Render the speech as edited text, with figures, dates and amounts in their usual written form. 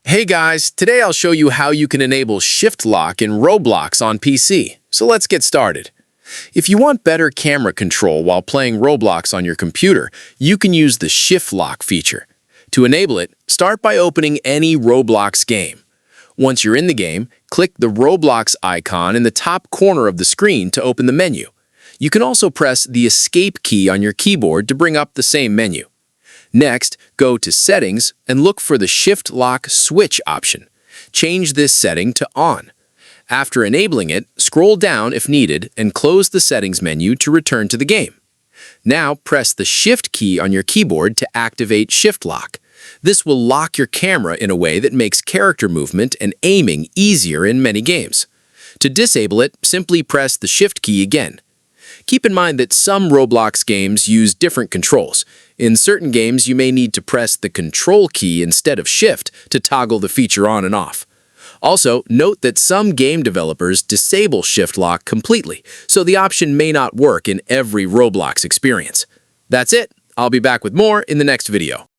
Hey guys, today I'll show you how you can enable Shift Lock in Roblox on PC. So let's get started. If you want better camera control while playing Roblox on your computer, you can use the Shift Lock feature. To enable it, start by opening any Roblox game. Once you're in the game, click the Roblox icon in the top corner of the screen to open the menu. You can also press the Escape key on your keyboard to bring up the same menu. Next, go to Settings and look for the Shift Lock Switch option. Change this setting to On. After enabling it, scroll down if needed and close the Settings menu to return to the game. Now press the Shift key on your keyboard to activate Shift Lock. This will lock your camera in a way that makes character movement and aiming easier in many games. To disable it, simply press the Shift key again. Keep in mind that some Roblox games use different controls. In certain games, you may need to press the Control key instead of Shift to toggle the feature on and off. Also, note that some game developers disable Shift Lock completely, so the option may not work in every Roblox experience. That's it. I'll be back with more in the next video.